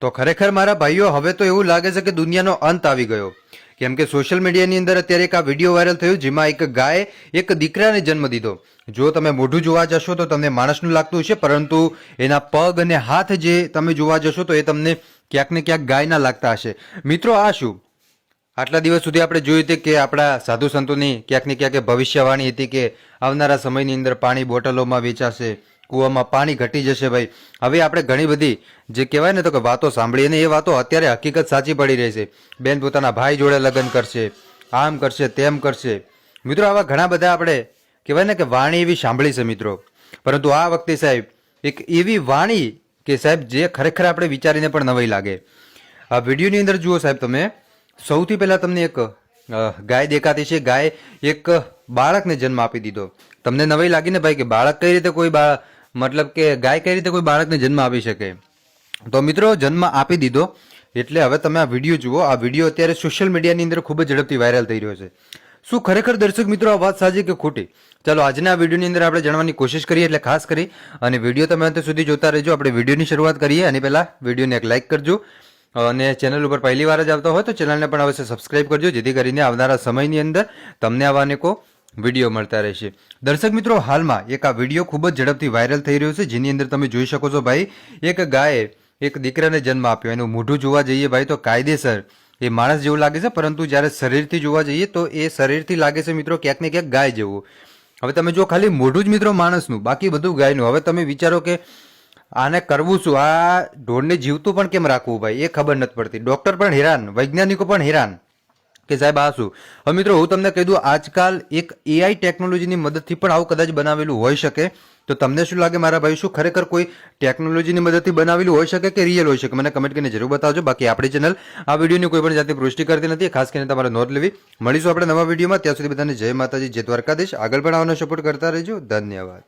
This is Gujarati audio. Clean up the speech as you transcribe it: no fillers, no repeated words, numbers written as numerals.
તો ખરેખર મારા ભાઈઓ હવે તો એવું લાગે છે કે દુનિયાનો અંત આવી ગયો. કેમ કે સોશિયલ મીડિયાની અંદર અત્યારે એક આ વિડીયો વાયરલ થયો જેમાં એક ગાય એક દીકરાને જન્મ દીધો. જો તમે મોઢું જોવા જશો તો તમને માણસનું લાગતું હશે, પરંતુ એના પગ અને હાથ જે તમે જોવા જશો તો એ તમને ક્યાંક ને ક્યાંક ગાયના લાગતા હશે. મિત્રો આ શું? આટલા દિવસ સુધી આપણે જોયું હતું કે આપણા સાધુ સંતોની ક્યાંક ને ક્યાંક ભવિષ્યવાણી હતી કે આવનારા સમયની અંદર પાણી બોટલોમાં વેચાશે, કૂવામાં પાણી ઘટી જશે. ભાઈ હવે આપણે ઘણી બધી જે કહેવાય ને તો કે વાતો સાંભળી અને એ વાતો અત્યારે હકીકત સાચી પડી રહી છે. બેન પોતાના ભાઈ જોડે લગ્ન કરશે, આમ કરશે, તેમ કરશે. મિત્રો આવા ઘણા બધા આપણે કહેવાય ને કે વાણી એવી સાંભળી છે મિત્રો, પરંતુ આ વખતે સાહેબ એક એવી વાણી કે સાહેબ જે ખરેખર આપણે વિચારીને પણ નવાઈ લાગે. આ વિડીયોની અંદર જુઓ સાહેબ તમે, સૌથી પહેલાં તમને એક ગાય દેખાતી છે. ગાય એક બાળકને જન્મ આપી દીધો. તમને નવાઈ લાગી ને ભાઈ કે બાળક કઈ રીતે કોઈ મતલબ કે ગાય કઈ રીતે કોઈ બાળકને જન્મ આપી શકે? તો મિત્રો જન્મ આપી દીધો એટલે હવે તમે આ વિડીયો જુઓ. આ વિડીયો અત્યારે સોશિયલ મીડિયાની અંદર ખૂબ જ ઝડપથી વાયરલ થઈ રહ્યો છે. શું ખરેખર દર્શક મિત્રો આ વાત સાચી કે ખોટી? ચાલો આજના વિડીયોની અંદર આપણે જાણવાની કોશિશ કરીએ, એટલે ખાસ કરી અને વિડીયો તમે અંત સુધી જોતા રહેજો. આપણે વિડીયોની શરૂઆત કરીએ અને પહેલાં વિડીયોને એક લાઇક કરજો અને ચેનલ ઉપર પહેલી વાર જ આવતા હોય તો ચેનલને પણ અવશ્ય સબસ્ક્રાઇબ કરજો, જેથી કરીને આવનારા સમયની અંદર તમને આવા અનેકો વિડીયો મળતા રહેશે. દર્શક મિત્રો હાલમાં એક આ વિડીયો ખૂબ જ ઝડપથી વાયરલ થઈ રહ્યો છે, જેની અંદર તમે જોઈ શકો છો ભાઈ એક ગાયે એક દીકરાને જન્મ આપ્યો. એનું મોઢું જોવા જઈએ ભાઈ તો કાયદેસર એ માણસ જેવું લાગે છે, પરંતુ જ્યારે શરીરથી જોવા જઈએ તો એ શરીરથી લાગે છે મિત્રો ક્યાંક ને ક્યાંક ગાય જેવું. હવે તમે જો ખાલી મોઢું જ મિત્રો માણસનું, બાકી બધું ગાયનું. હવે તમે વિચારો કે આને કરવું શું? આ ઢોરને જીવતું પણ કેમ રાખવું ભાઈ, એ ખબર નથી પડતી. ડોક્ટર પણ હેરાન, વૈજ્ઞાનિકો પણ હેરાન કે સાહેબ આ શું. હવે મિત્રો હું તમને કહી દઉં, આજકાલ એક એઆઈ ટેકનોલોજીની મદદથી પણ આવું કદાચ બનાવેલું હોઈ શકે. તો તમને શું લાગે મારા ભાઈ, શું ખરેખર કોઈ ટેકનોલોજીની મદદથી બનાવેલું હોઈ શકે કે રિયલ હોઈ શકે? મને કમેન્ટ કરીને જરૂર બતાવજો. બાકી આપણી ચેનલ આ વિડીયોની કોઈ પણ જાતની પુષ્ટિ કરતી નથી, ખાસ કરીને તમારે નોંધ લેવી. મળીશું આપણે નવા વિડીયોમાં. ત્યાં સુધી બધાને જય માતાજી, જય દ્વારકાધીશ. આગળ પણ આવવાનો સપોર્ટ કરતા રહેજો. ધન્યવાદ.